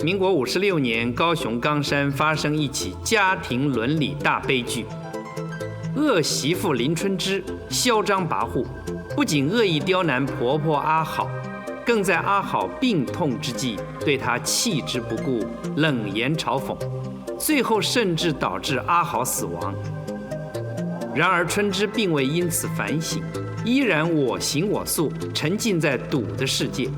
民国56年，高雄冈山发生一起家庭伦理大悲剧。恶媳妇林春枝嚣张跋扈，不仅恶意刁难婆婆阿好，更在阿好病痛之际对她弃之不顾，冷言嘲讽，最后甚至导致阿好死亡。然而春枝并未因此反省，依然我行我素，沉浸在赌的世界。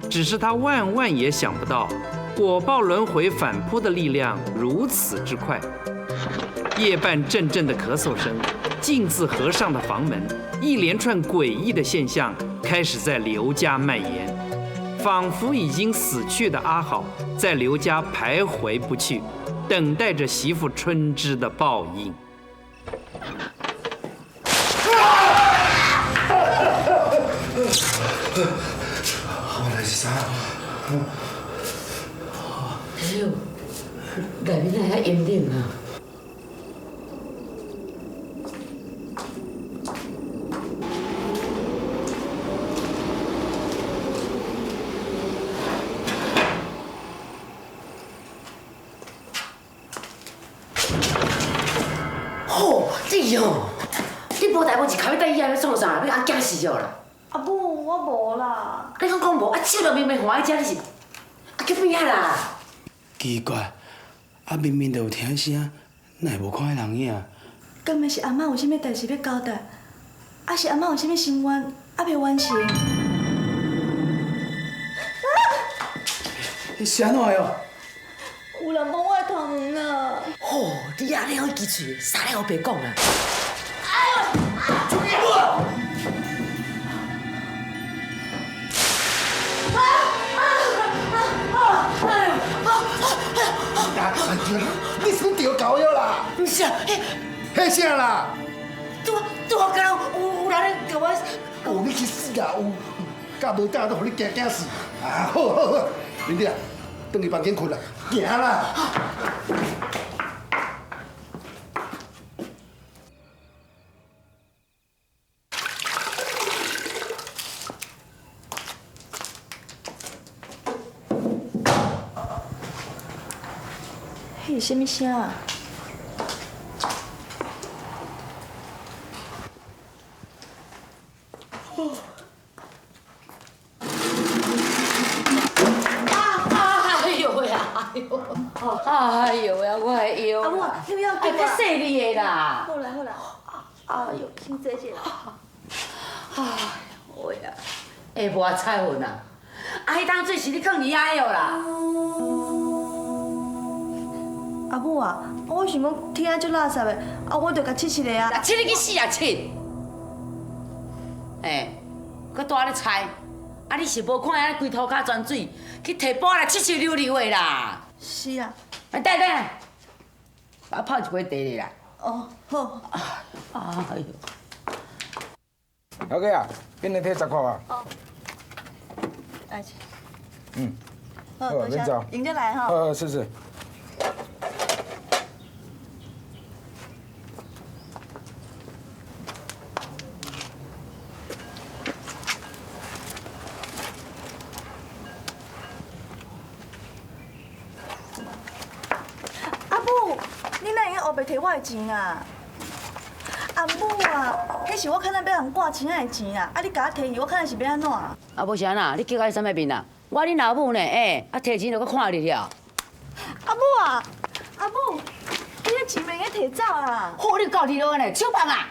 只是她万万也想不到，果报轮回反扑的力量如此之快。夜半阵阵的咳嗽声，镜自合上的房门，一连串诡异的现象开始在刘家蔓延，仿佛已经死去的阿好在刘家徘徊不去，等待着媳妇春枝的报应。我来是啥？哎呦，内面哪遐阴冷啊！哦，你哦，你无代无志，开要等伊要创啥？要俺惊死了啦！阿母，我无啦。你讲无，手就明明换在遮，你是叫边啊啦？奇怪，明明就有听声，哪会无看到人影？敢会是阿嬷有啥物代志要交代？是阿嬷有啥物心愿未完成？是安怎的哦？有人摸我的头毛啦！哦，你安尼好记嘴，啥咧我别讲啦。注意我！你是钓狗药啦？不是啊，迄啥啦？拄好敢有人甲我。哦，你去死啊！有，甲无敢都互你惊死。好，林弟啊，回去房间困啦，行啦。迄是啥物声啊？哎呦呀，我的腰！阿母，你不要紧较细腻的啦。好啦。哎呦，先坐下啦。哎，我呀，无彩云啊！迄当水是你放你遐的啦。阿母啊，我想讲天啊足垃圾的，我着甲切一个啊。切你去死啊切！搁住咧猜，你是无看遐规涂骹泉水，去摕布来切切溜溜的啦。是啊。等，我泡一杯茶嚟啦。哦，好。哎呦！小姐啊，今日摕10块吧。哦。来去。嗯。好，好，恁走。迎着来哈。是。袂摕我的钱啊！阿母啊，迄是我可能要人挂钱仔的钱啊！你甲我摕去，我可能是要安怎？无是安那，你叫我啥物面啊？我恁老母呢？摕钱就搁看入了。阿母啊，阿母，你迄钱袂用摕走啊！好，你搞伫落呢，手放啊！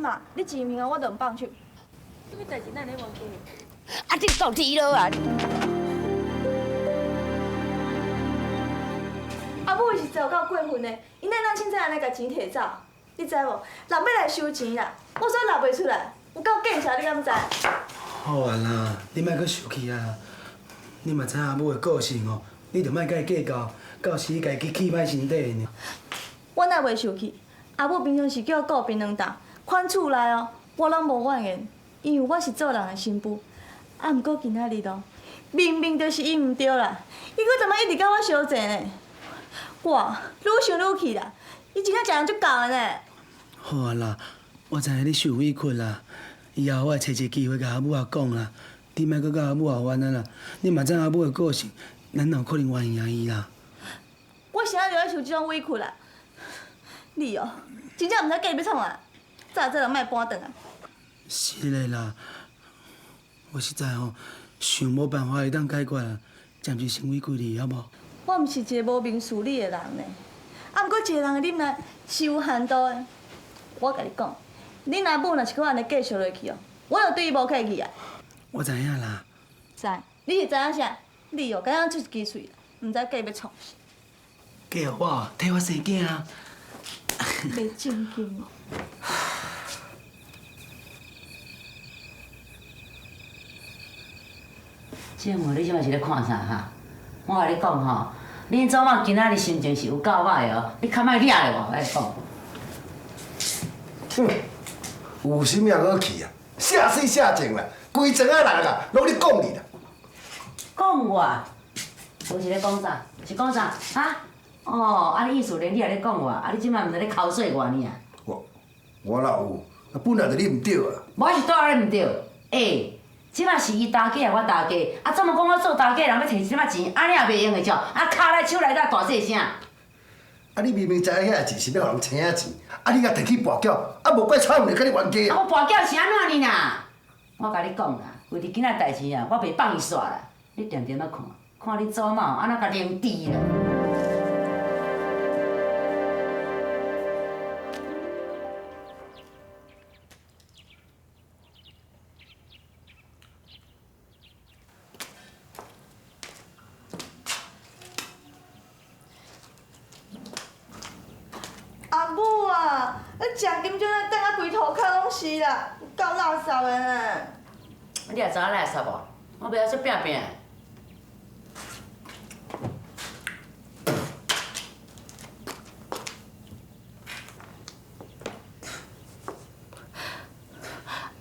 啊，你钱明我就唔放手。什么代志咱咧忘记？你搞伫落啊！阿母伊是真有够过分的，伊哪能凊彩安尼甲钱摕走？你知无？人要来收钱啦，我说拿袂出来，有够见笑，你敢知？好啊啦，你莫阁生气啊！你嘛知影阿母的个性哦，你着莫甲伊计较，到时家己气歹身体呢。我哪袂生气？阿母平常时叫我顾槟榔担，款厝内哦，我拢无怨言，因为我是做人的新妇。毋过今仔日哦，明明就是伊毋对啦，伊搁怎么一直甲我相争呢？我愈想愈气啦，伊真正食人足够的呢。好啊啦，我知影你受委屈啦，以后我会找一个机会甲阿母仔讲啦，你莫阁甲阿母仔冤啊啦。你嘛知阿母的个性，咱哪有可能原谅伊啦？我现在就要受这种委屈啦。你哦，真正毋知嫁要创啊，早就莫搬转啊。是的啦，我实在想无办法会当解决啊，暂时先委屈你，好无？我毋是一个无明事理的人呢，啊，毋过一个人的忍耐是有限度的。我甲你讲，恁阿母若是搁安尼继续落去哦，我就对伊无客气啊。我知影啦。知？你是知影啥？你哦，敢若出一支喙，毋知嫁要创啥。嫁互我，替我生囝啊！袂正经哦。姐妹，你即摆是咧看啥哈？我甲你讲吼，恁祖妈今仔日心情是有够歹哦，你较莫惹咧我来讲。有心也搁去啊，写死写静啦，规庄仔人啊，拢咧讲你啦。讲我，无是咧讲啥？是讲啥？哈？哦，啊，你意思连你也咧讲我，啊，你即摆毋是咧口水我呢啊？我哪有？本来就你毋对啊。我是倒咧毋对，即摆是伊搭假，我搭假，啊，怎么讲我做搭假人要摕即摆钱，安尼也袂用的照，啊，骹来手来才大细声。啊，你明明知影遐钱是要互人请的钱，啊，你甲摕去跋筊，啊，无怪蔡文就甲你冤家啊，我跋筊是安怎呢啦？我甲你讲啦，为着今仔代志啊，我袂放伊煞啦。你定定仔看，看恁祖妈安怎甲连治啦。阿母啊，你食金针啊，等啊规涂骹拢是啦，够垃圾的呢。你也知影垃圾无？我袂晓说拼拼。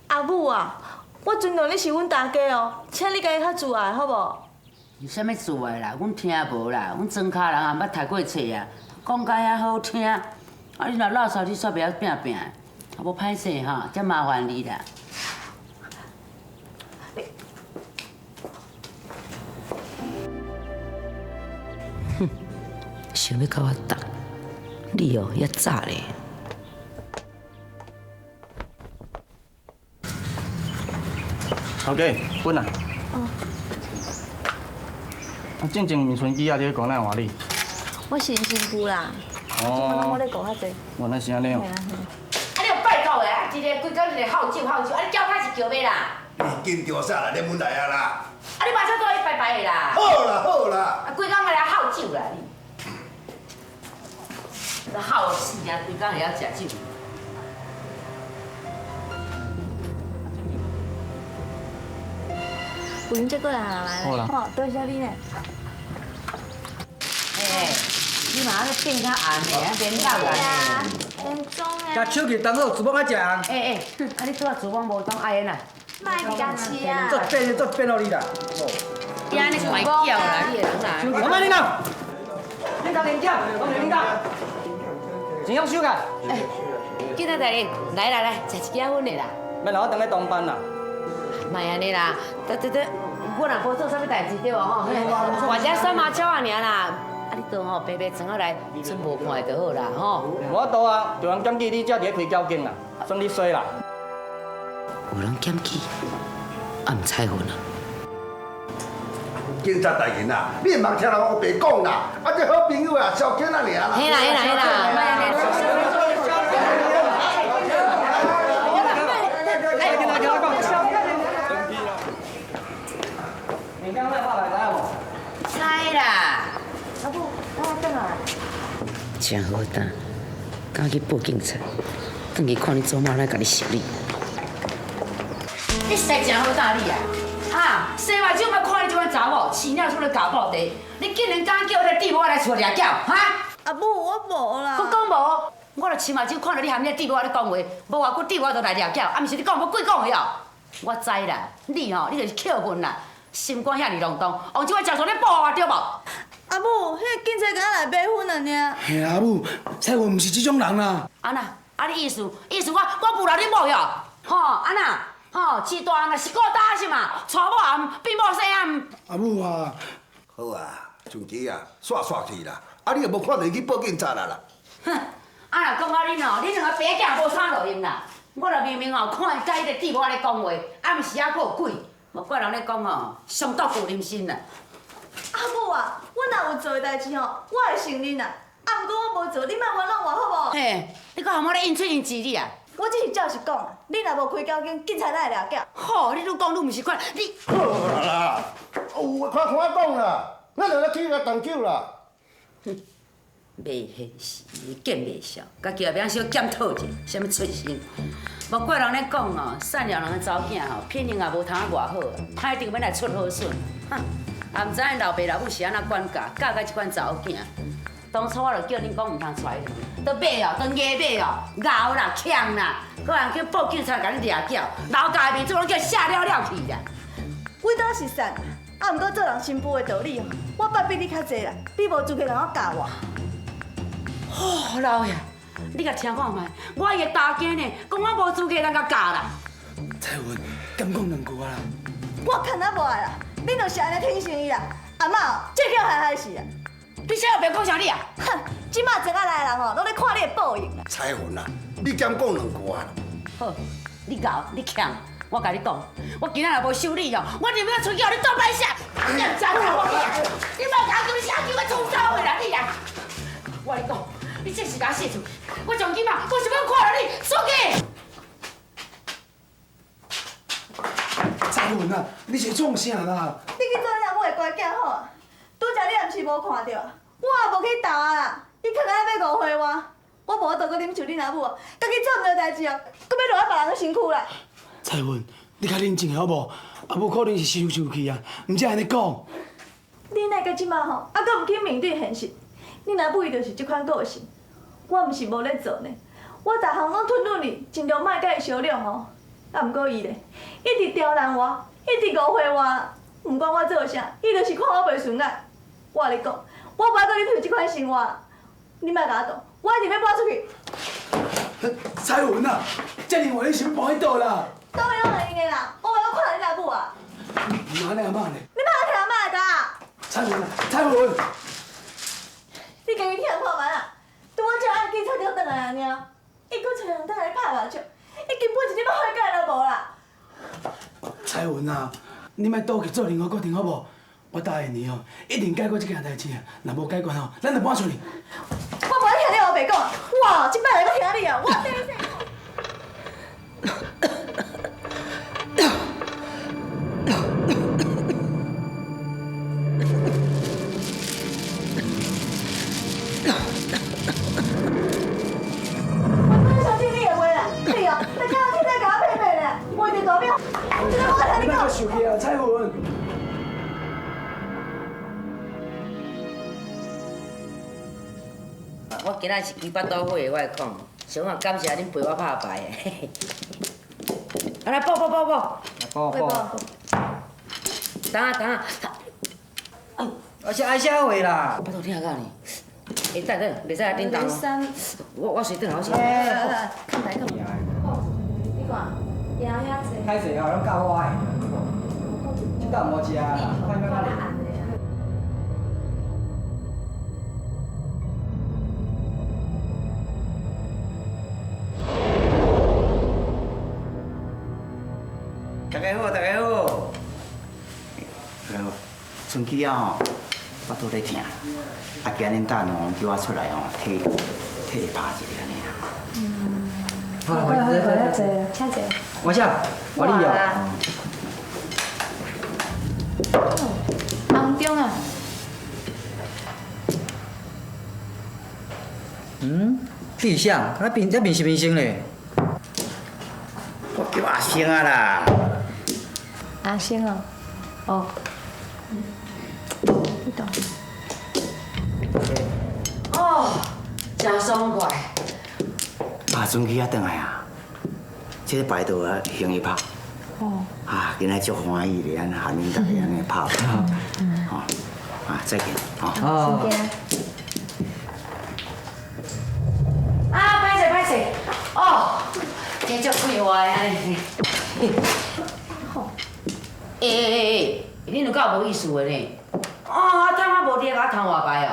阿母啊，我尊重你是阮大家哦，请你家己较自爱好无？有啥物事的啦？阮听无啦，阮庄脚人也捌读过册啊，讲甲遐好听。啊，你若垃圾，你煞袂晓拼拼，啊无歹势吼，才麻烦你啦。哼，想要甲我斗，你哦遐早咧。头家，本啊。啊，正正面春机啊，你讲哪换你？我是新妇啦，我咧讲较济。原来是安尼哦。啊，你有拜托的啊，一个规工一个好酒，啊，你叫开是叫咩啦？你紧着啥啦？你门来啊啦！啊，你目睭都伊白白的啦。好啦好啦，啊，规工来好酒啦你。好死啊，规工会晓食酒。有恁这个人来好啦吼，多谢你呢。你嘛咧变较暗的，啊变老啊。严重甲手机当好厨房较食。啊，你拄啊厨房无当爱的啦。卖家吃啊！做变到你啦。你安尼怪叫啦，你个人啦。我卖你啦！你当领奖，我领奖。钱用收个。今仔日来，食一家粉的啦。免让我等咧当班啦。莫安尼啦，得，我若无做啥物代志对无吼？或者耍麻将啊尔啦。啊，你倒吼白白装落来，剩无看就好啦吼。我倒啊，就人检举你才伫咧开交警啦，算你衰啦。有人检举，啊毋采分啊。警察大人啊，你唔通听人黑白讲啦，啊，这好朋友啊，小囡仔尔啦。嘿啦，莫安尼。你刚才话来知影无？知啦。阿母，我等下。真好当，赶去报警察，等去看你祖妈来甲你修理。你实在真好当你啊！啊，生目睭要看你这款查某，饲鸟出来搞布袋，你竟然敢叫迄个弟母来厝掠狗，哈？阿母，我无啦。我讲无，我著饲目睭看到你含迄个弟母咧讲话，无偌久弟母就来掠狗，啊，毋是你讲要鬼讲的哦。我知啦，你吼，你就是扣分啦，心肝遐尔隆重，往即摆食错咧报我对无？阿母，迄个警察敢来买薰啊尔。嘿阿母，蔡文毋是这种人啦。安那？啊你意思我不留你某哟？吼，安那？吼，饲大汉若是顾大是嘛？娶某暗，变某细暗。阿母啊，好啊，顺基啊，煞去啦！啊，你又无看到伊去报警察啦？哼，啊若讲到恁哦，恁两个白囝无啥路用啦。我著明明哦看伊甲伊个弟我咧讲话，啊毋是还佫有鬼，无怪人咧讲哦，伤到旧人心啦。阿母啊，我若有做的代志吼，我会承认啦。啊，毋过我无做，你莫原谅我好无？嘿，你讲喊我咧应出应治你啊？我只是照实讲啊，你若无开交警，警察哪会抓缴？吼，你愈讲愈毋是款，你好啦，有话看我讲啦，咱两个去来动手啦。袂现实，见袂笑，家己也别小检讨者，啥物出身？无怪人咧讲哦，善良人的查某囝吼，品行也无通偌好，他一定要来出好笋。哼，也毋知因老爸老母是安怎管教，教甲即款查某囝。当初我就叫恁讲毋通带伊，都买哦，都硬买哦，咬啦、呛啦，搁人去报警察甲你抓缴，老家的面子拢叫下了了去啦。我倒是善，啊，毋过做人新妇的道理哦，我捌比你较济啦，比无资格人我教我。哦，老爷，你甲听看觅，我伊个大囝呢，讲我无资格人甲教啦。彩云，敢讲两句啊啦？我看啊无爱啦，恁就是安尼挺生伊啦。阿嬷哦，这叫害死啊！你啥后壁讲啥你啊？哼，即马前仔来的人哦，拢咧看你的报应啦。彩云啊，你敢讲两句啊？好，你咬，你呛，我甲你讲，我今仔若无收你哦，我就要出去互你倒摆下。你唔知我你莫甲叫啥叫我创啥话啦你啊！我跟你讲，你这是甲我写出去，我从今嘛，我想要看到你出去。彩云啊，你是创啥啦？你去做阿母的乖囝好啊，拄则你也毋是无看到，我也无去打啦。你看来要误会我，我无倒搁啉酒恁阿母啊，家己做毋对代志哦，搁要落喺别人的身躯啦。彩云，你较冷静好无？啊，无可能是生气啊，毋才安尼讲。你哪到即马吼，还搁毋去面对现实？恁阿母伊就是即款个性，我毋是无咧做呢，我逐项拢吞忍你，尽量莫甲伊相谅哦。啊，毋过伊咧，一直刁难我，一直误会我，毋管我做啥，伊就是看我袂顺眼。我咧讲，我无爱搁恁受即款生活，你莫甲我动，我一定要搬出去。彩云啊，遮尔晚你想搬去倒啦？当然我会用的啦，我无要看恁阿母啊！唔安尼阿嬷呢？你莫听阿嬷的答。彩云啊，彩云，你家己听看觅啊！拄我叫按警察局倒来安尼，伊搁找人倒来拍麻将，伊根本一点仔悔改都无啦！彩云啊，你莫倒去做另外决定好无？我答应你哦，一定解决这件代志啊！若无解决吼，咱就搬出去。我无爱听你后白讲，哇！即摆来要听你啊！我听你说。我相信你的话啦，对哦，大家现在甲我骗骗咧，我一定代表，我听你讲。生气啊，彩云！我今仔是举巴肚会的，我会讲，想啊感谢恁陪我拍牌的。来抱。等。我是爱社会啦。拜托听下呢。会等，袂使来叮当哦。我随转好先。看来看。你看，赢遐济。歹势哦，拢教我的。即道无食啦，快慢慢来。大家好，大家好。大家好，春季啊吼，我拄咧疼，啊今日等哦叫我出来哦，替你拍一个安尼啦。好，请坐。我想，我你哦。红中啊。地相，啊面是面生咧。我叫阿星啊啦。阿星哦，哦，你懂。哦，真爽快。啊，春季啊转来啊，这个牌桌啊行伊拍。哦。啊，今仔足欢喜咧，安喊恁大家安尼拍。哦，啊，再见，哦。哦。啊，歹势，哦，真足快活的安尼。恁两个无意思的呢。啊，汤我无伫甲我通外牌哦。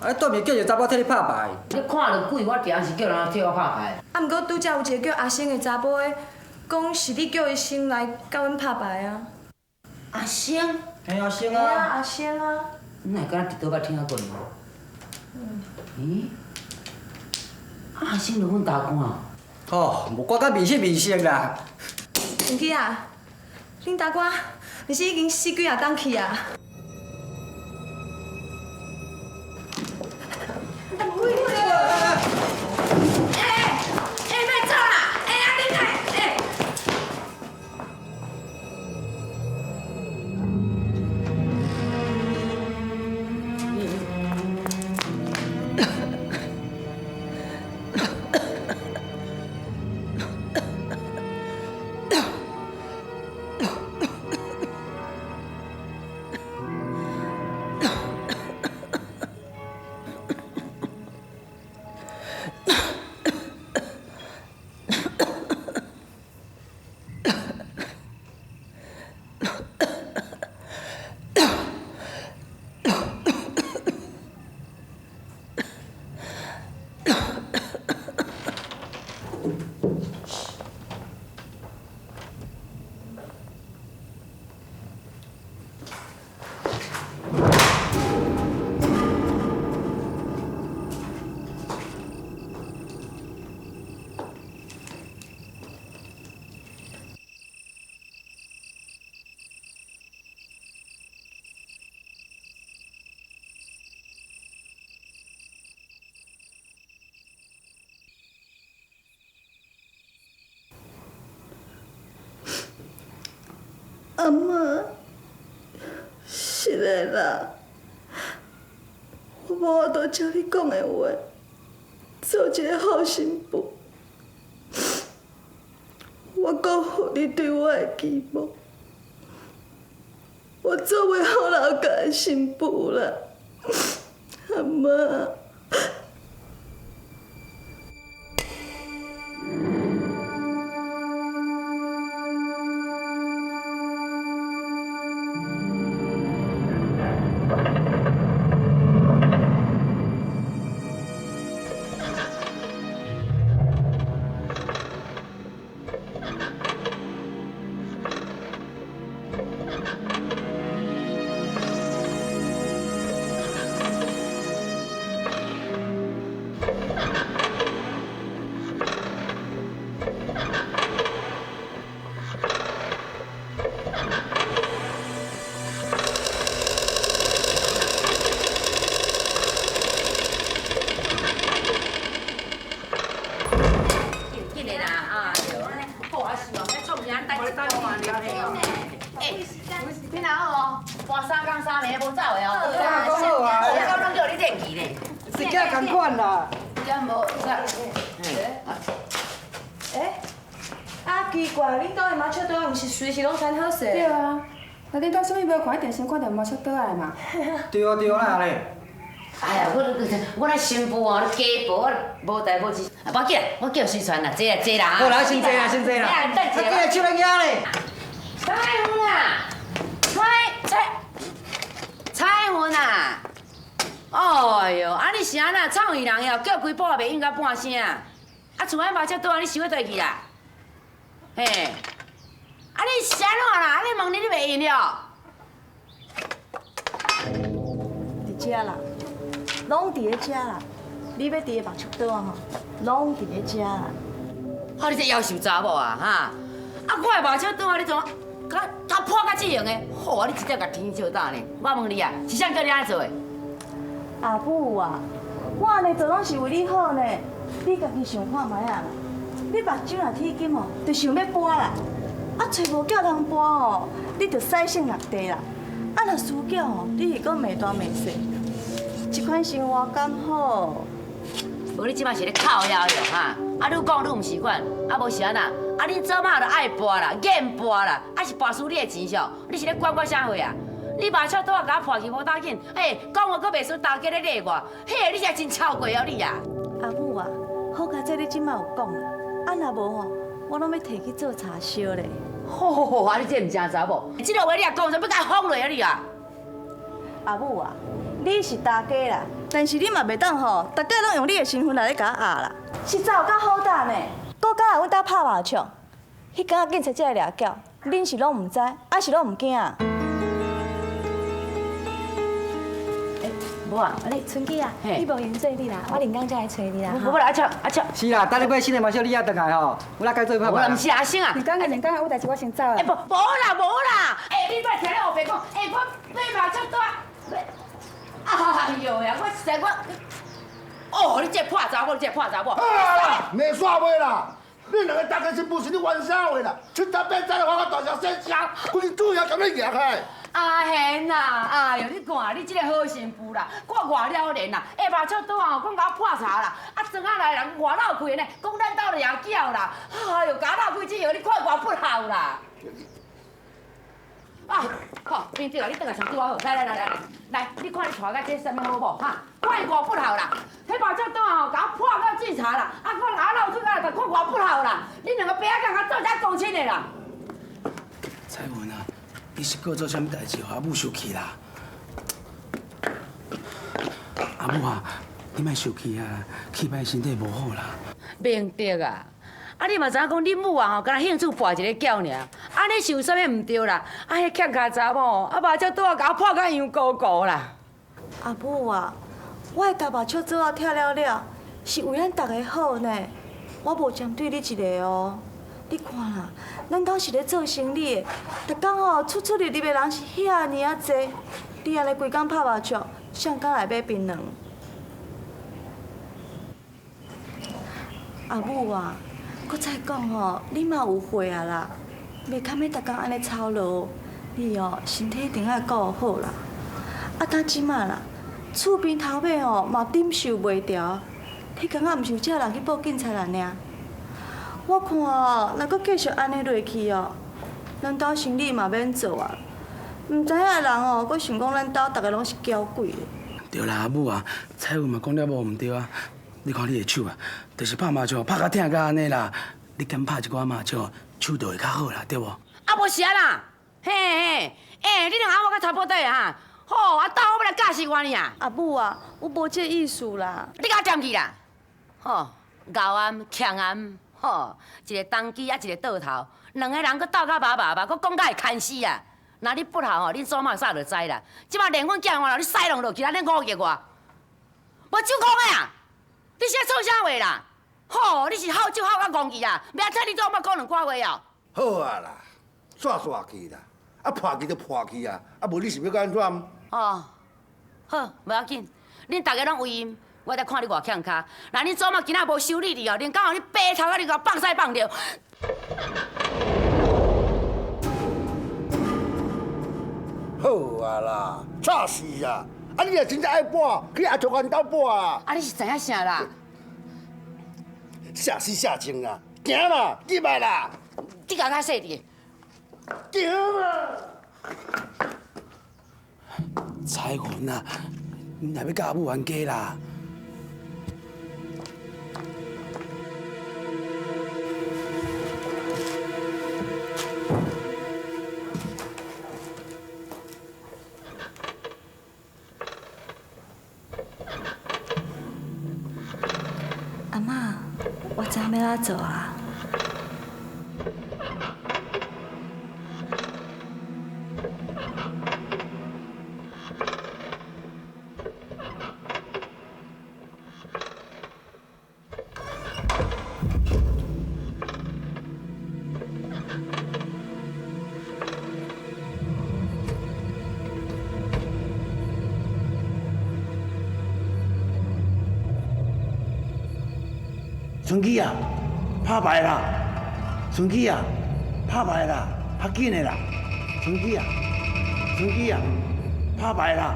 啊，倒面叫一个查某替你拍牌。你看着鬼，我定是叫人替我拍牌。啊，毋过拄则有一个叫阿星的查甫的，讲是你叫伊先来甲阮拍牌啊。阿星，嘿，阿星嘿啊，啊。阿星啊。你哪敢伫倒捌听过无？咦？阿星就阮大官。哦，无我甲面色面色啦。唔去啊，恁大官，你是已经死几啊工去啊？别走啦！你来，阿嬷，是的啦，我无法度照你讲的话，做一个好新妇。我辜负你对我的期望，我做袂好老家的新妇啦，阿嬷。你哪好哦？搬3工3暝无走的哦。好啊。我刚刚叫你练棋呢。一家同款啦。真无。啊奇怪，恁兜的麻雀刀毋是随时拢穿好势？对啊，那恁兜什么无看电视看到麻雀倒来嘛？对啊对啦咧。哎呀，我那新妇哦，家婆无代无志，无要紧，我叫随传啦，坐啦坐啦。好啦，先坐啦先坐啦。啊，等一下。啊，叫人家咧。彩云啊，彩云啊！哎哟，啊你是安那创意人哟，叫规晡也袂应到半声。啊，厝内麻雀倒啊，你想要倒去啦？嘿，啊你是安怎啦？啊你问你袂应了？伫遮啦，拢伫咧遮啦。你要伫个麻雀刀啊吼，拢伫咧遮啦。啊你这夭寿查某啊哈！啊我的麻雀刀啊，你怎啊破甲这样的？好啊，你直接甲天照打呢？我问你啊，是啥叫你安尼做的？阿母啊，我安尼做拢是为你好呢。你家己想看卖啊？你目睭若铁金哦，就想要搬啦。啊，找无囝通搬哦，你就洗性落地啦。啊，若输囝哦，你是搁袂大袂细。这款生活刚好。无你即摆是咧靠腰哟哈！啊，你讲你毋是管，啊无是安那？啊，你做嘛就爱搬啦，瘾搬啦，啊是拔输你的钱上，你是咧管我啥货啊？你麻雀刀啊，甲我破去无打紧，嘿，讲我搁袂输大家咧骂我，嘿，你才真臭过哦你啊！阿母啊，好佳这你即摆有讲啦，啊若无吼，我拢要摕去做茶烧咧。啊你这毋正查某，即个话你也讲，怎要甲我放落啊你啊？阿母啊，你是大家啦，但是你嘛袂当吼，大家拢用你的身份来咧甲我压啦。实在有够好胆呢，搁敢来阮兜拍麻将，迄天警察才来掠缴，恁是拢毋知，还是拢毋惊啊？无啊，你春姬啊，你无闲做你啦，我连工才来找你啦。无啦，阿俏，是啦，等你买新的马小丽啊，回来吼，有啦该做拍无啦，毋是阿星啊。连工有代志，我先走啊。无啦，你莫听咧后白讲，我买麻将多。哎呦呀，我实在你这破查某，没煞尾啦！你两个大家是不是你玩笑的啦？出头变仔我大小声声，规日主要咁你赢开。阿贤呐，哎呦，你看你这个好媳妇啦，我外了然啦，下目睭倒吼，讲甲我破查啦，庄仔来人外闹开呢，讲咱兜掠缴啦，哎呦，甲我闹开之后，你看偌不好啦。好，面对啦，你倒来上拄好，来，你看你带个这啥物好无哈？看偌不好啦，迄目睭倒吼，甲我破到检查啦，我牙闹出来，就看偌不好啦，恁两个爸仔甲做啥公亲的啦？彩云啊，你是做啥物代志，互阿母生气啦？阿母啊，你莫生气啊，气歹身体无好啦。明白啊。你嘛知影讲恁母啊吼，敢若兴趣博一个饺尔，你想啥物毋对啦？迄欠卡查某，目睭倒啊，甲我破甲样糊糊啦。阿母啊，我会甲目睭做啊拆了，是为咱大家好呢。我无针对你一个哦。你看啦，咱都是咧做生意的，逐工吼出入入的人是遐尔啊济，你安尼规工拍麻将，谁敢来买槟榔？阿母啊！搁再讲吼，你嘛有岁啊啦，袂堪要逐工安尼操劳，你哦身体一定要顾好啦。当即马啦，厝边头尾吼嘛顶受袂调，迄天仔毋是有叫人去报警察啦尔。我看哦，若搁继续安尼落去哦，咱兜生意嘛免做啊。毋知影的人哦，搁想讲咱兜逐个拢是娇贵的。对啦，阿母啊，彩云嘛讲了无毋对啊。你看你的手啊，就是拍麻将拍甲疼甲安尼啦。你减拍一寡麻将，手就会较好啦，对无？无是啊啦，嘿，你两阿某较差不多啊，好，斗我要来教死我呢啊！阿母啊，我无这意思啦。你甲我点去啦，吼，咬暗、强暗，吼，一个当机啊，一个倒头，两个人搁斗甲麻麻，搁讲甲会牵死啊！那你不好吼，恁祖妈煞就知啦。即马连阮囝我你塞弄落去，安尼误解我，无手空的啊！你是在做啥话啦？吼，你是好酒好到戆去啊！明仔你做乜讲两句话哦？好啊啦，煞去啦，破去就破去啊，无你是要安怎？哦，好，无要紧，恁大家拢有闲，我再看你偌欠卡。若恁祖妈今仔无修理你哦，连讲你白头啊，你甲我放屎放尿。好啊啦，吵死啊！你若真正爱博，去阿卓安兜博啊！你是知影啥啦？下死下精啦，行啦，入来啦！你甲我较细滴。行啦！彩云啊，你若要甲阿母冤家啦？阿嬷，我知影要怎做啊？春姬啊，拍牌啦！春姬啊，拍牌啦！较紧的啦！春姬啊，拍牌啦！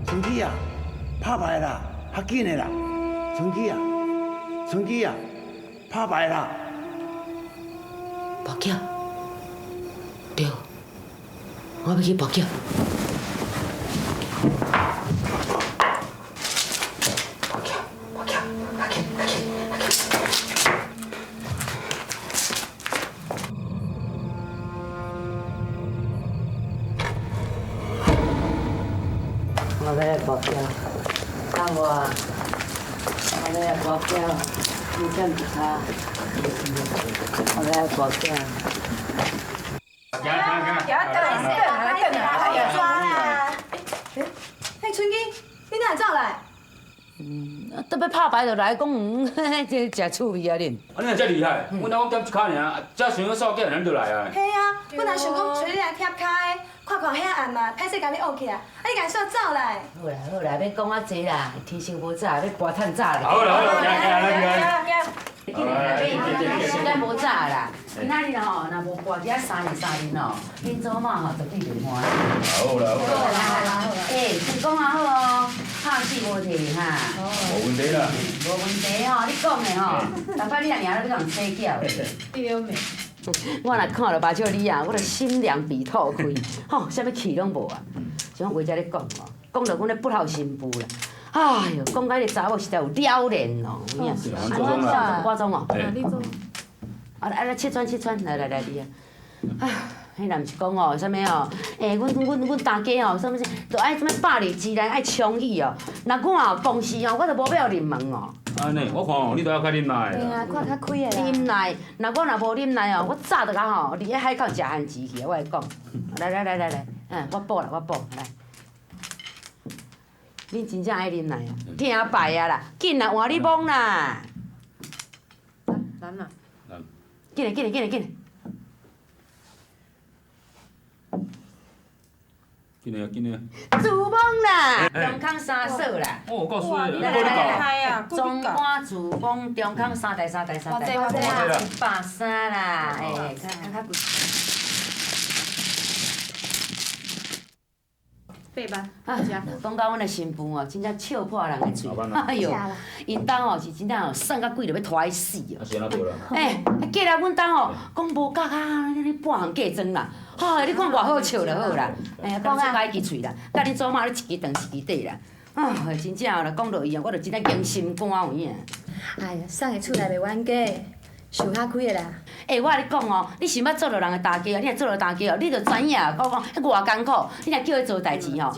春姬啊，拍牌啦！较紧的啦！春姬啊，拍牌啦！报警？对，我要去报警。我来保镖，当我来保镖，你这样子他，我来保镖。嘿，春姬，你哪会走来？都要拍牌就来讲，这真趣味啊恁。你若遮厉害，阮阿公点一卡尔，遮想要扫叫人就来啊。嘿啊，本来想讲找你来贴卡的，看看遐暗嘛，歹势甲你学起来，你家煞走来。好啦好啦，免讲啊济啦，天生无早，要跋趁早咧。好啦好啦，行。时间无早啦，今仔日吼，若无跋遮3年吼，恁祖妈吼绝对袂欢喜。好啦好啦。你讲啊好哦，拍死无题哈。无问题啦。无问题吼，你讲的吼，逐摆你若赢了，你讲洗脚。对妹。我若看到目睭你啊，我就心凉鼻透开，吼，啥物气拢无啊。像我话遮咧讲哦，讲到阮咧不孝新妇啦。哎哟，讲到迄个查某实在有了然哦，有影。我总哦。你做。来切穿，来你啊。哎，迄若毋是讲哦，啥物哦？阮大家哦，啥物事，都爱啥物百里之内爱倡议哦。若我哦公司哦，我都无要入门哦。安尼，我看哦，你都要较忍耐对啊，看较开的啦。忍耐，若无忍耐哦，我早就甲吼，伫咧海口食番薯去，我来讲。来，我报来。恁真正爱忍耐哦，听牌啊啦，紧来换你摸啦。难啦。紧来。紧来。自摸啦，中康三嫂啦。哦，够水的，来，中华自摸，中康三代。130啦，看贵。8万。讲到阮的新妇哦，真正笑破人的嘴。哎哟，因兜哦是真正哦，送到贵就要拖伊死哦。是安怎无啦？过来阮兜哦，讲无角啊，你半项嫁妆啦。你看偌好笑就好啦。讲出家己喙啦，甲恁祖妈咧一支长一支短啦。真正哦，若讲到伊哦，我就真正惊心肝有影。哎呀，送的厝内袂冤家，想较开的啦。我甲你讲哦，你想要做着人的大家哦，你若做着大家哦，你着知影讲迄偌艰苦，你若叫伊做代志吼，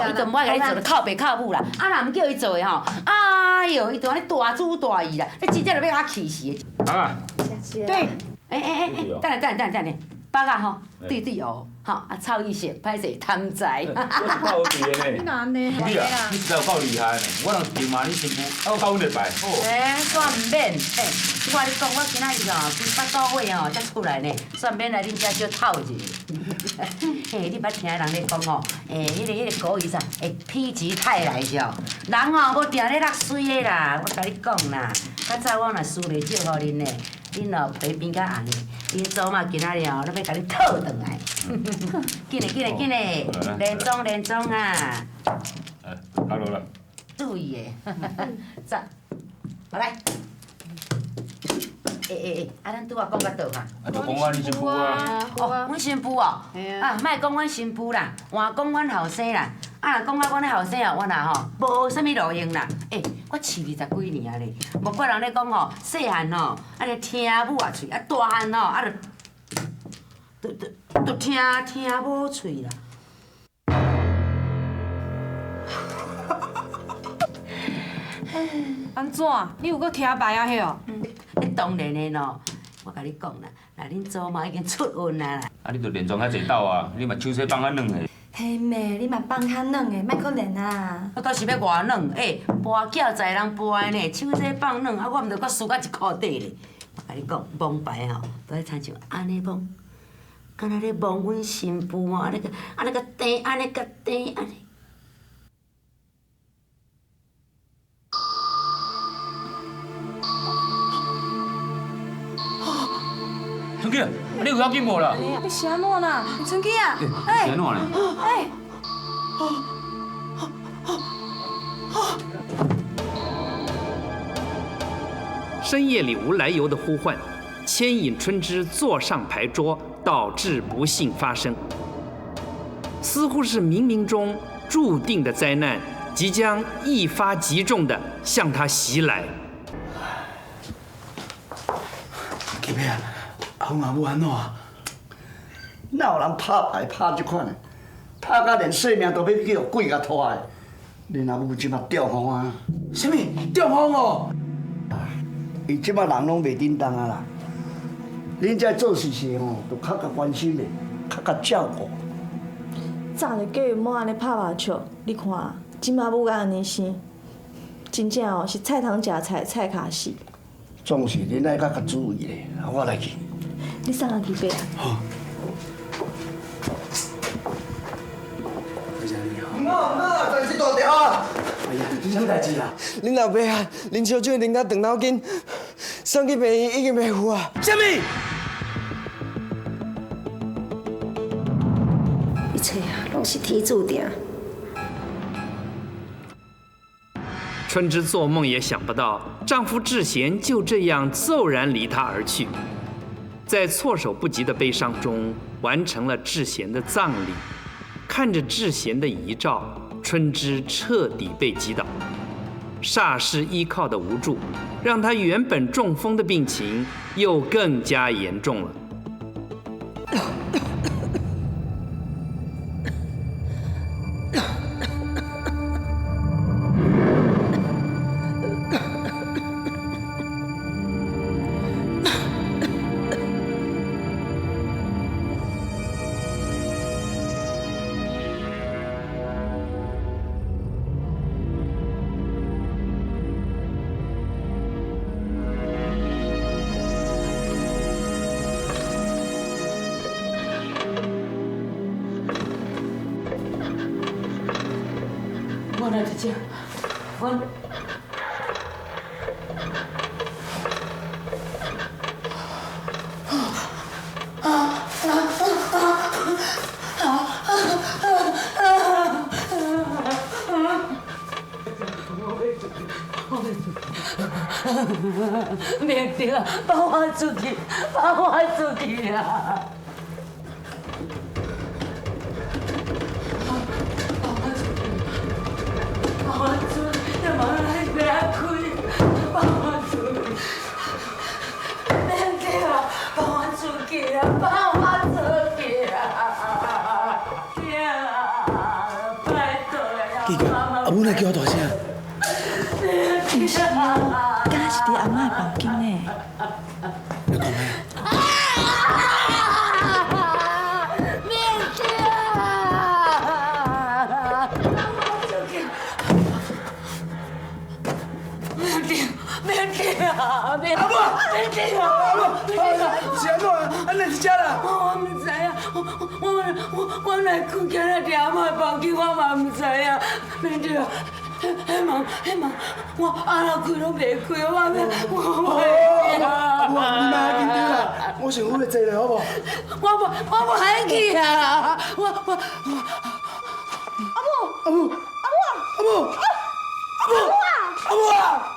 伊就毋爱甲你做着靠爸靠母啦。若毋叫伊做的吼，哎哟，伊就安尼大主大意啦，你真正着要甲气死。啊。对。等下，八啊吼，对哦，吼臭意色，歹势贪财。我是靠对的呢。你哪安尼？你啊，你实在有够厉害呢！我若定骂你新妇，我教阮礼拜。算免，我甲你讲，我今仔日哦，规巴倒位哦，才出来呢，算免来恁遮小透一下。你捌听人咧讲哦，迄个古语啥？否极泰来着。人哦，无定咧落水的啦，我甲你讲啦。较早我若输袂少互恁呢，恁哦皮变甲红的，恁祖妈今仔日哦，咱要甲你讨转来。紧嘞，连庄啊！好了。注意的，走，来。咱拄仔讲到倒哈？就讲阮新妇啊。阮新妇哦，莫讲阮新妇啦，换讲阮后生啦。若讲到阮咧后生哦，我若吼无啥物路用啦。我饲20几年啊咧，无怪人咧讲吼，细汉吼，就听母啊喙，大汉吼，就听母喙啦。安怎？你有搁听牌啊？迄哦？当然的咯，我甲你讲啦，恁祖妈已经出运啦。你着连庄较济斗啊，你嘛手洗放较软的。嘿妹，你嘛放较软的，莫可怜啊！我倒是要偌软，跋筊在人跋呢，手洗放软，我毋着搁输到一箍底咧。我甲你讲，摸牌吼，都爱亲像安尼摸，敢若咧摸阮新妇哦，安尼个顶，安尼个顶，安尼。春姬，你有要紧无啦？你是安怎啦？春姬啊！是安怎呢？深夜里无来由的呼唤，牵引春枝坐上牌桌，导致不幸发生。似乎是冥冥中注定的灾难，即将一发即中的向他袭来。吉妹啊，阿公阿母安怎？哪有人拍牌拍这款的？拍到连性命都要叫鬼甲拖的。恁阿母即马中风啊！什么中风哦？伊即马人拢袂叮当啊啦。恁在做事时吼，就较甲关心的，较甲照顾。早就叫伊莫安尼拍麻将，你看，即马母甲安尼生，真正哦是菜汤食菜，菜骹死。总是恁爱较注意咧，我来去。你送阿去买啊。好。唔在这大条啊！哎呀，是啥代志啦？恁老爸啊，恁小舅啉到肠脑筋，送去病院已经袂赴啊。什么？一切啊，拢是天注定。春枝做梦也想不到，丈夫智贤就这样骤然离她而去，在措手不及的悲伤中，完成了智贤的葬礼。看着智贤的遗照，春枝彻底被击倒，霎时依靠的无助，让她原本中风的病情又更加严重了。我来在这，我。明德啊，放我出去，放我出去啊！记住，阿母来叫我大声。真是哦，敢是伫阿嬷的房间呢。你讲咩？是安怎？安尼是遮啦？我唔知啊，我来困起来伫阿嬷房间，我嘛唔知啊。免着，迄门，我按落开拢袂开，我袂啊！你莫紧张啦，我想我来坐咧，好无？我无喊去啊！我阿母啊！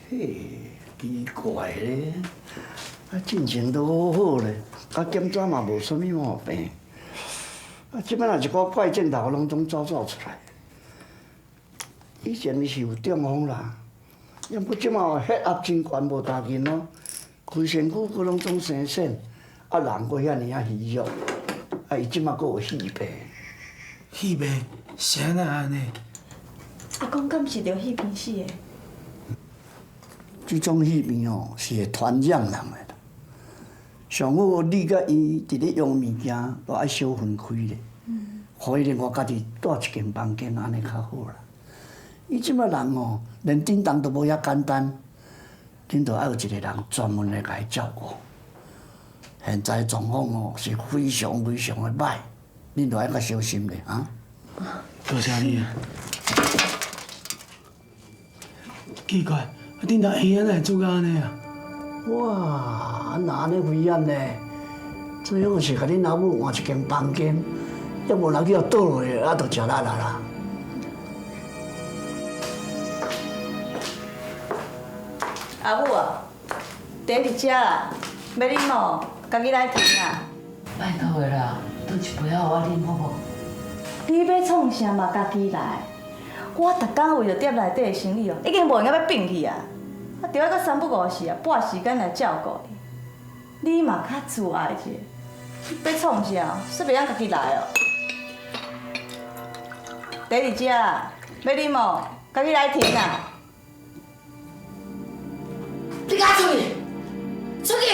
嘿，奇怪咧，进前都好好咧，检查嘛无啥物毛病，即摆若一个怪症头拢总走出来。以前是有中风啦，要不即马血压真悬无大劲咯，规身躯佫拢总生癣，人佫遐尔虚弱，伊即马佫有气病。气病？是安尼？阿公敢是着气病死的？这种气病哦，是会传染人的。上好你甲伊伫咧用物件，都爱小分开咧。互伊咧我家己住一间房间，安尼较好啦。伊即摆人哦，连叮当都无遐简单，恁着爱有一个人专门来甲伊照顾。现在状况哦是非常的歹，恁着爱较小心咧啊！多谢你啊！奇怪。恁兜医院会做到安尼啊？哇，那安尼危险呢？最好是甲恁老母换一间房间，要无若叫倒落去，啊，就食力啦。阿母啊，茶伫遮啦，要啉哦，家己来停啦。拜托的啦，倒一杯互我啉好无？你要创啥嘛，家己来。我逐工为着店内底的生意哦，已经无闲到要变去啊！啊，着要搁三不五时啊，拨时间来照顾你。你嘛较自爱者，要创啥？说袂晓家己来哦。第二只啦，要啉无？家己来停啊！你赶出去！出去！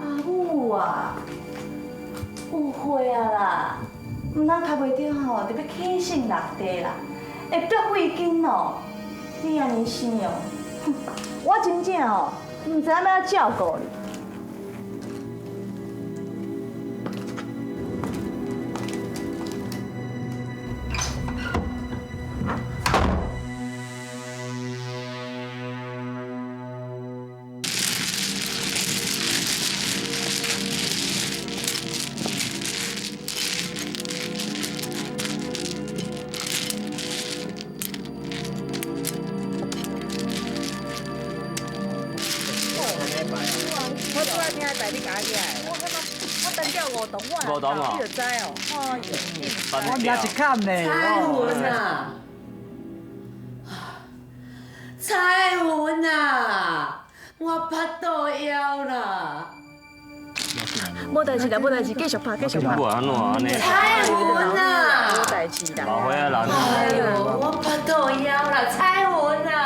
阿母啊，误会啊啦，毋通卡袂着吼，就要起性落地啦，会剁几斤哦。你安尼想哦，我真正哦，毋知影要照顾你。5栋哦，你就知哦，哎呦，我也是看呢。彩云啊，彩云啊，我巴肚枵啦。无代志啦，无代志，继续拍，继续拍。不安怎安尼？彩云啊，无代志啦。老岁仔人。哎呦，我巴肚枵啦，彩云啊。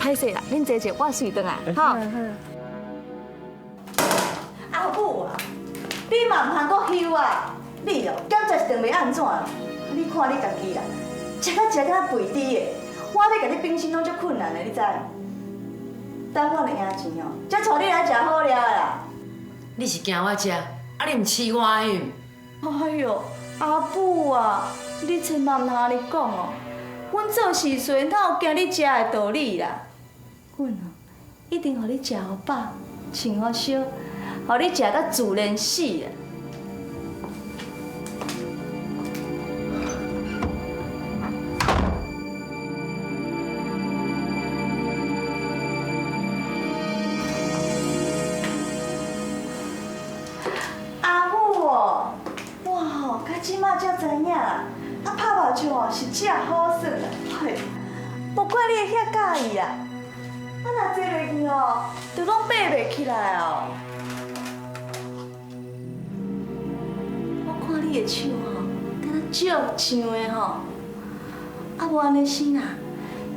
歹势啦，恁坐者，我随转来，吼。阿母啊，你嘛毋通阁休啊！你哦，检查一定袂安怎？你看你家己啦，食甲肥猪的，我要甲你变身拢足困难的，你知？等我赢钱哦，才带你来食好料的啦。你是惊我食，啊你毋饲我的。哎呦，阿母啊，你千万毋通安尼讲哦。阮做事时哪有惊你食的道理啦？阮哦，一定互你食好饱，穿好烧，互你食到自然死啊！阿母哦，我吼，到即马才知影啦，啊拍麻将哦是真好耍啦，嘿，无怪你会遐介意啦。啊若坐落去哦，就拢爬袂起来哦。我看你的手吼，敢若足像的吼。啊无安尼先啦，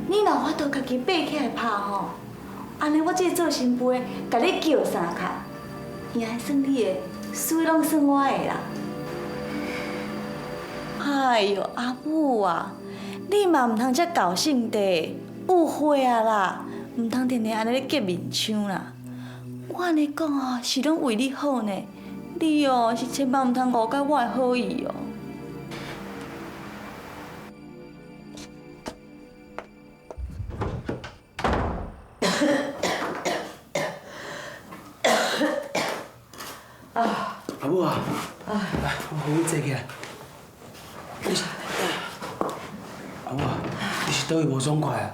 你若有法度家己爬起来拍吼，安尼我这做新妇的，甲你叫三卡，也还算你的。水拢算我的啦！哎呦，阿母啊，你嘛唔通遮搞性地，误会啊啦，唔通天天安尼咧结面腔啦。我安尼讲哦，是拢为你好呢，你哦是千万唔通误解我的好意哦。阿母啊，来，我扶你坐起来。阿母啊，你是倒位无爽快啊？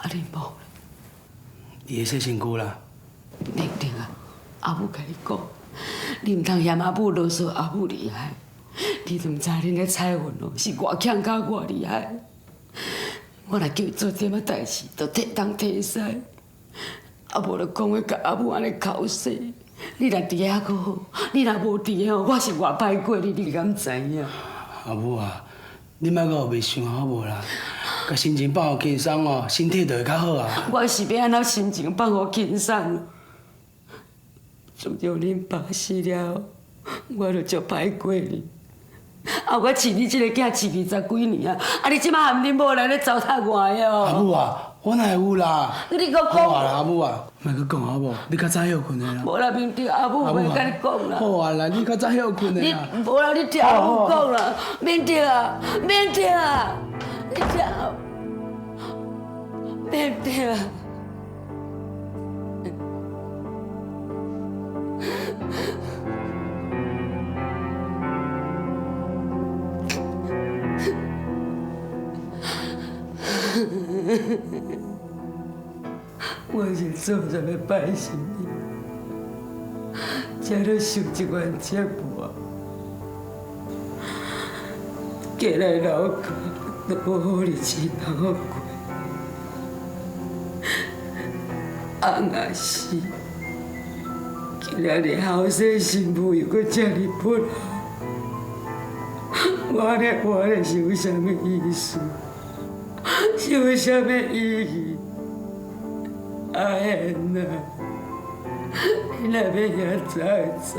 啊你无，伊会说身躯啦。定定啊，阿母甲你讲，你唔通嫌阿母啰嗦，阿母厉害。你都唔知恁个彩云哦，是偌强甲偌厉害。我来叫伊做点仔代志，都替东替西，啊无就讲要甲阿母安尼口说。你若伫遐佫好，你若无伫遐，我是偌歹过你，你敢知影？阿母啊，你莫阁袂想好无啦？甲心情放互轻松哦，身体就会较好啊。我是要安怎心情放互轻松？自从恁爸死了，我就足歹过你。啊，我饲你这个囝饲20几年啊，啊，你即摆含恁某来咧糟蹋我哟！阿母啊，我哪会有啦？你搁讲？好啊啦，阿母啊，莫阁讲好无？你较早休困的啦。无啦，明着阿母袂甲你讲啦。好啊啦，你较早休困的啦。你无啦，你听阿母讲啦，免着啊，免着啊，你听，免着啊。我是做啥要拜神呢？才要受一碗折磨，过来老家都无好日子通好过。翁啊死，今仔日后生媳妇又搁这么不好，我咧是有啥物意思？是有啥物意义？阿贤啊，你若要遐走就走，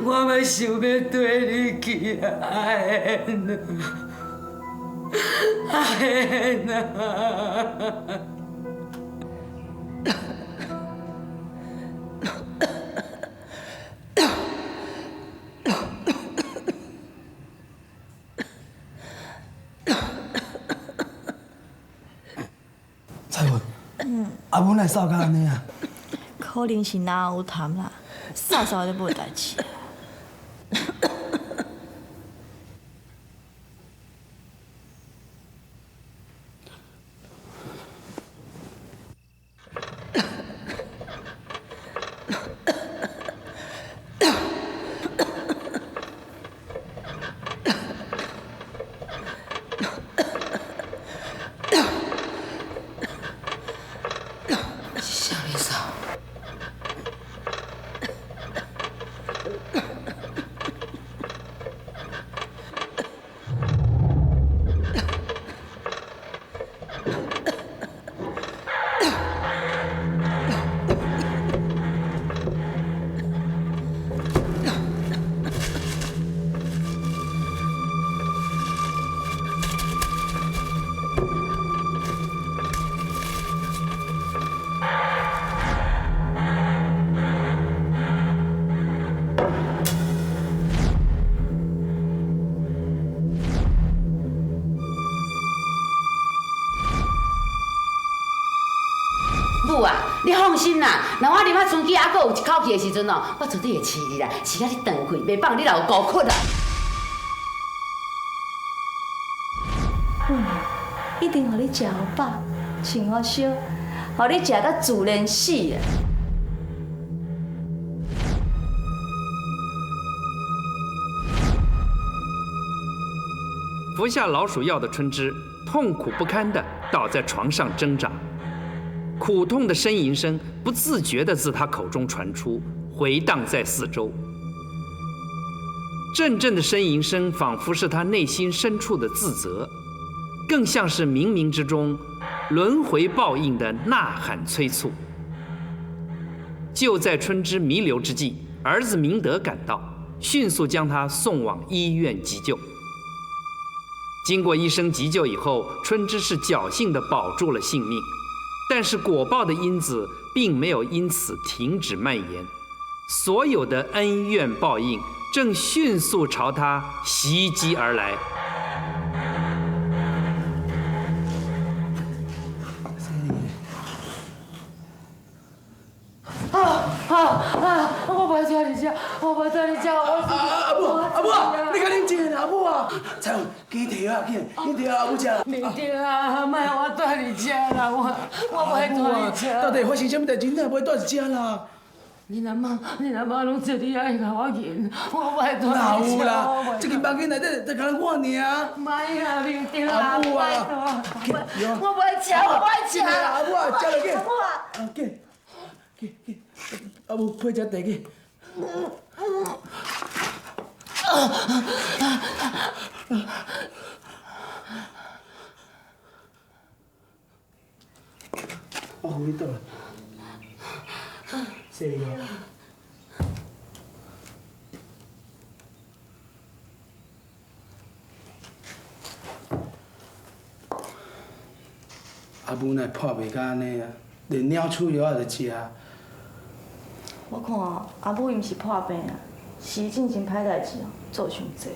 我嘛想要跟你去啊，阿贤啊，阿贤啊。彩云，阿母来扫到安尼啊？可能是哪有谈啦，扫扫就无代志。母啊，你放心啦，若我啉啊春枝还阁有一口气的时阵哦，我绝对会饲你啦，饲啊你断气，袂放你老孤苦啦。一定互你食好饱，穿好烧，互你食到自然死啊！服下老鼠药的春枝痛苦不堪地倒在床上挣扎，苦痛的呻吟声不自觉地自他口中传出，回荡在四周。阵阵的呻吟声仿佛是他内心深处的自责，更像是冥冥之中轮回报应的呐喊催促。就在春枝弥留之际，儿子明德赶到，迅速将他送往医院急救。经过医生急救以后，春枝是侥幸地保住了性命，但是果报的因子并没有因此停止蔓延，所有的恩怨报应正迅速朝他袭击而来。我袂带你食，我袂带你食，阿母啊，你甲恁食啦，阿母啊！彩云，鸡腿啊，去摕啊，阿母食。袂得啊，莫我带你食啦，我袂带你食。到底发生什么代志？你也袂带你食啦？你阿妈拢坐伫遐甲我引，我袂带你食。哪有啦？这间房间内底就敢我尔。莫啦，袂得啦，阿母啊，我袂食，我袂食。阿母啊，食落去。阿母啊，去，阿母配只茶去。我扶你倒来。谢你哦。阿母乃破袂甲安尼啊，连鸟鼠药也着食。我看阿母伊毋是破病啊，是进前歹代志哦，做伤济啊。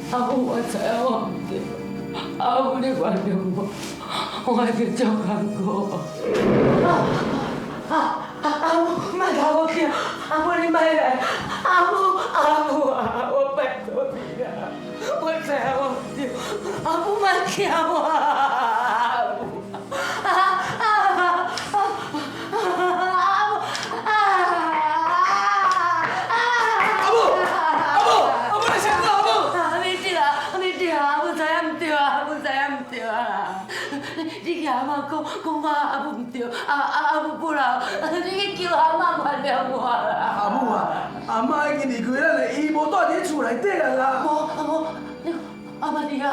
阿母，我知影我唔对，阿母你原谅我，我一定照看过。阿母，莫甲我叫，阿母你莫来，阿母啊，我拜托你啦，我知影我唔对，阿母莫叫我，阿母，你甲阿妈讲我阿母唔对，阿母不老，你去叫阿妈原谅我啦。阿母啊，阿妈已经离开咱了，伊无住伫厝内底啦啦。无，阿妈伫啊，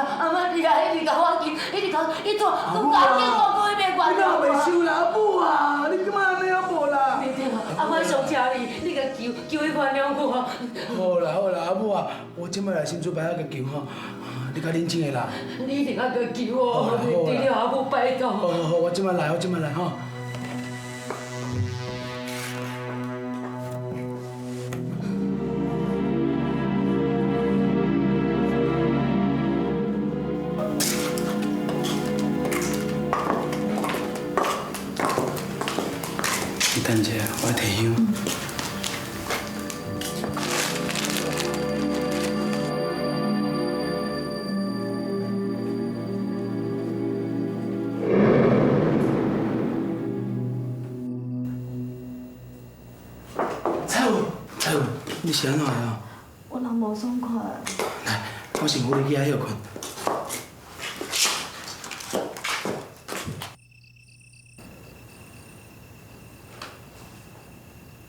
一直甲我叫，一直甲伊做，我讲叫我讲伊袂原谅我。你袂收啦，阿母啊，你干嘛安尼啊无啦？袂对，阿妈上车你甲叫伊原谅我。好啦，阿母啊，我即摆来先准备啊个球吼。你较认真的啦！你一定要去救我，除了阿母拜托。好，我即摆来吼。你等一下，我提香。彩云，你是安怎的啊？我人无爽快。来，我先扶你起来休困。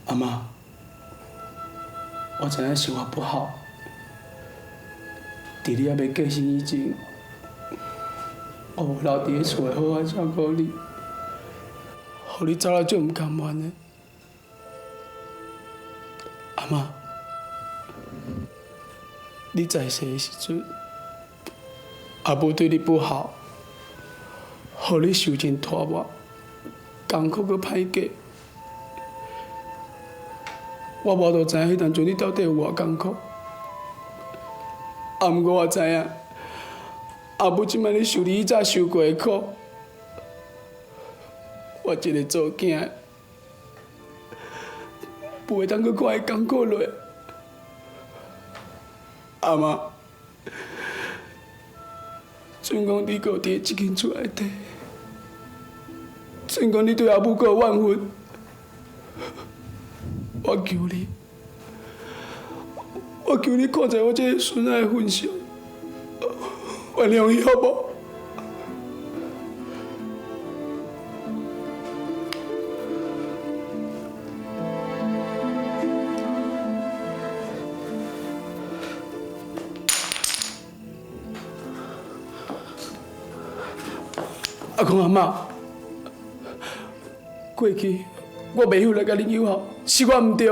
阿妈，我知影是我不好，在你还未过身以前，我无留伫咧厝内好好照顾你，互你走了足唔甘愿的。阿妈，你在世的时阵，阿母对你不好，互你受尽拖磨，艰苦搁歹过。我无都知影迄当阵你到底有偌艰苦，啊，毋过我知影，阿母即摆咧受你以早受过的苦，我一个做囝的。不会当搁看伊艰苦落。阿妈，尽讲你搁伫即间厝内底，尽讲你对阿母搁有怨恨，我求你看在我这个孙仔的份上，原谅伊好无？阿公阿妈，过去我袂晓来甲恁友好，是我唔对。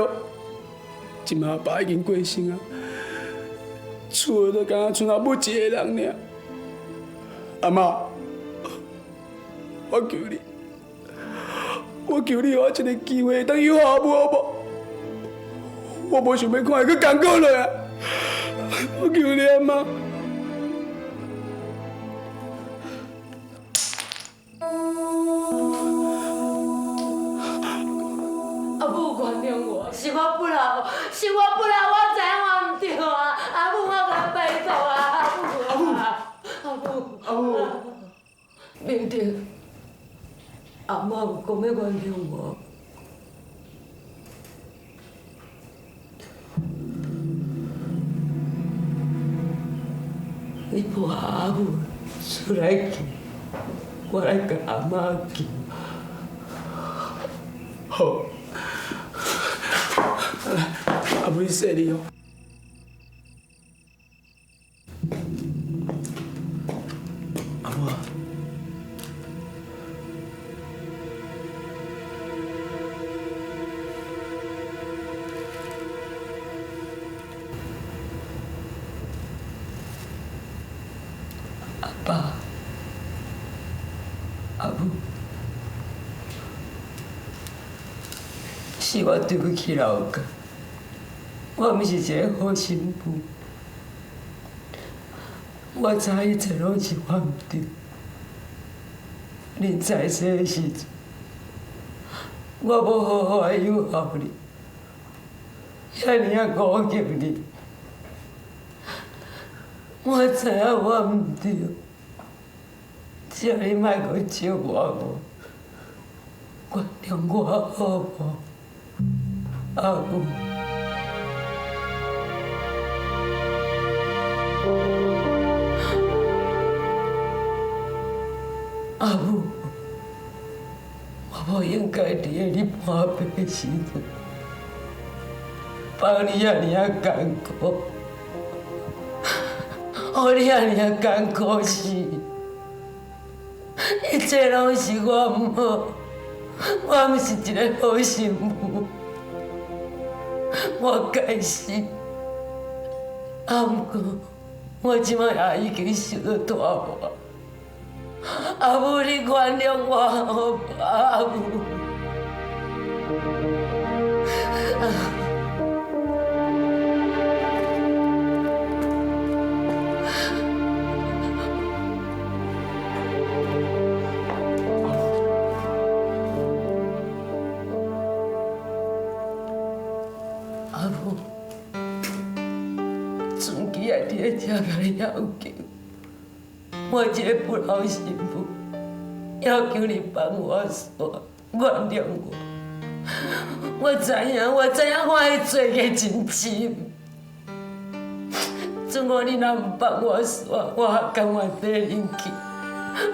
即马阿爸已经过身啊，厝都敢若剩阿母一个人尔。阿妈，我求你，给我一个机会，当友好阿母好无？我无想要看伊搁艰苦落啊！我求你阿妈。是我不老，我知影我唔对啊！阿母，我甲拜托啊！阿母，明定，阿妈有讲要原谅我。你抱阿母出来去，我来甲阿妈叫。好。阿母，你说你哦。阿母啊，阿爸，阿母，是我对不起老家。我毋是一个好媳妇，我知一切拢是我唔对。恁在世的时阵，我无好好的友好你，遐尼啊孤激你。我知影我唔对，只要你莫阁笑我，原谅我好无？阿母。阿母，我无应该伫个你破病的时阵，帮你遐尼啊艰苦，互你遐尼啊艰苦死，一切拢是我唔好，我毋是一个好媳妇，我该死。啊，毋过我即摆也已经受到大祸。阿母，你原谅我好无？阿母。阿母，存记啊，伫个遮甲你要求。我一个不老媳妇，要求你帮我说，原谅我。我知影我的做嘅真深。如果你若唔帮我说，我还甘愿跟恁去，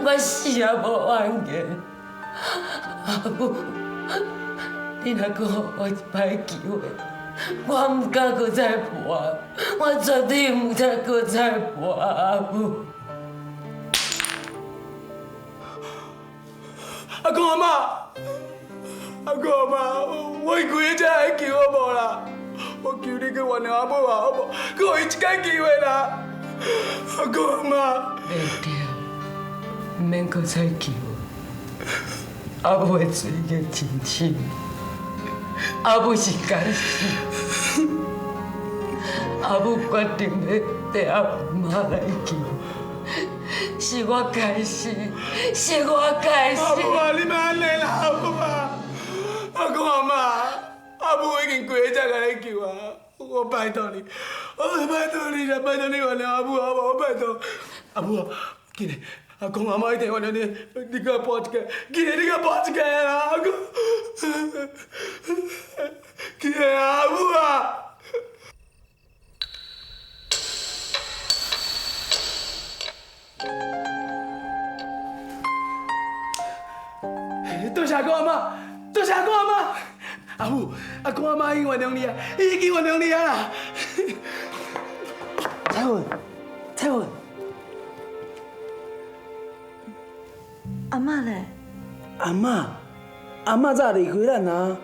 我死也无怨言。阿母，你若阁予我一摆机会，我唔敢阁再搏，我绝对唔再阁再搏，阿母。阿公阿妈，阿公阿妈，我开个只来救好无啦？我求你去原谅阿母啊，好无？给我一次机会啦！阿公阿妈，袂得，唔免搁再救我。阿母的罪孽真深，阿母是该死。阿母决定要带阿妈来救。是我该死，是我该死。阿母啊，你莫安尼啦，阿母啊！阿公阿妈，阿母已经跪在这甲你求啊！我拜托你，我拜托你啦，拜托你原谅阿母好无？我拜托阿母啊，紧嘞！阿公阿妈一定原谅你，你给我搬一个，紧嘞！你给我搬一个啦，阿公！紧嘞，阿母啊！多谢阿公阿妈，多谢阿公阿妈。阿母，阿公阿妈已经原谅你啊，已经原谅你啊啦。彩云，彩云，阿嬷咧？阿嬷早离开咱啊。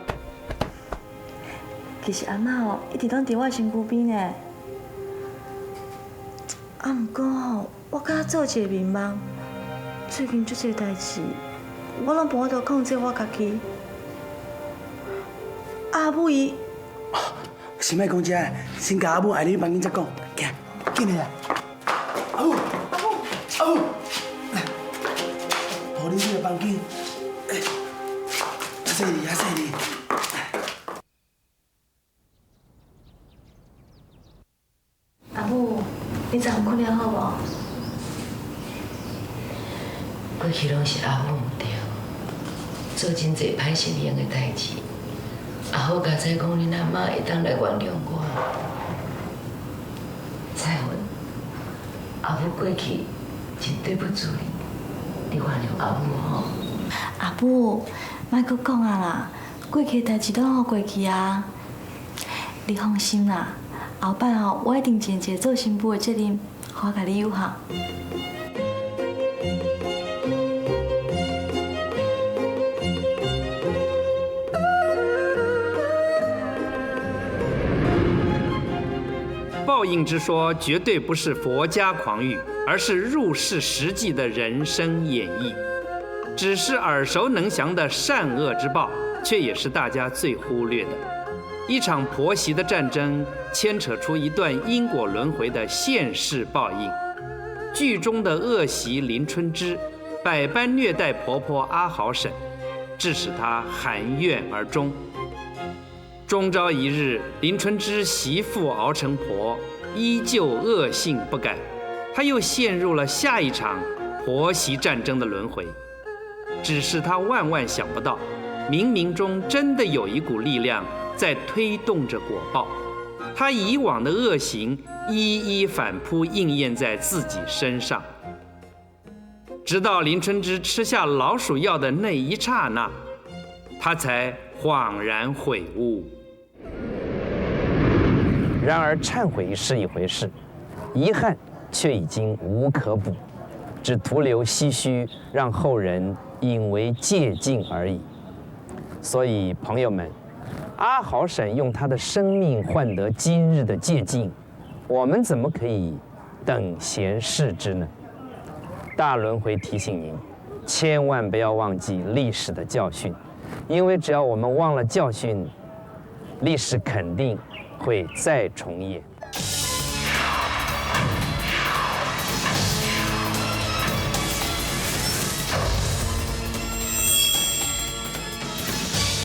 其实阿嬷哦，一直拢伫我身躯边呢。啊，毋过吼，我甲做一个迷茫，最近足侪代志。我拢无法度控制我家己。阿母伊，先莫讲这个，先甲阿母爱你房间再讲。行，紧来啦！阿母，阿母，来，抱你去个房间。谢你，谢你。阿母，你昨昏困了好无？过去拢是阿母唔对，做真侪歹心用的代志，也好佳哉讲恁阿妈会当来原谅我。彩云，阿母过去真对不住你，你原谅阿母吼。阿母，莫阁讲啊啦，过去的代志拢好过去啊。你放心啦，后摆吼，我一定尽一个做新妇的责任，好甲你友好。报应之说绝对不是佛家狂语，而是入世实际的人生演绎。只是耳熟能详的善恶之报，却也是大家最忽略的。一场婆媳的战争，牵扯出一段因果轮回的现世报应。剧中的恶媳林春枝百般虐待婆婆阿好婶，致使她含怨而终。终朝一日，林春枝媳妇熬成婆，依旧恶性不改，她又陷入了下一场婆媳战争的轮回。只是她万万想不到，冥冥中真的有一股力量在推动着果报，她以往的恶行一一反扑应验在自己身上。直到林春枝吃下老鼠药的那一刹那，她才恍然悔悟。然而忏悔是一回事，遗憾却已经无可补，只徒留唏嘘，让后人引为戒禁而已。所以朋友们，阿好婶用她的生命换得今日的戒禁，我们怎么可以等闲视之呢？大轮回提醒您，千万不要忘记历史的教训，因为只要我们忘了教训，历史肯定会再重演。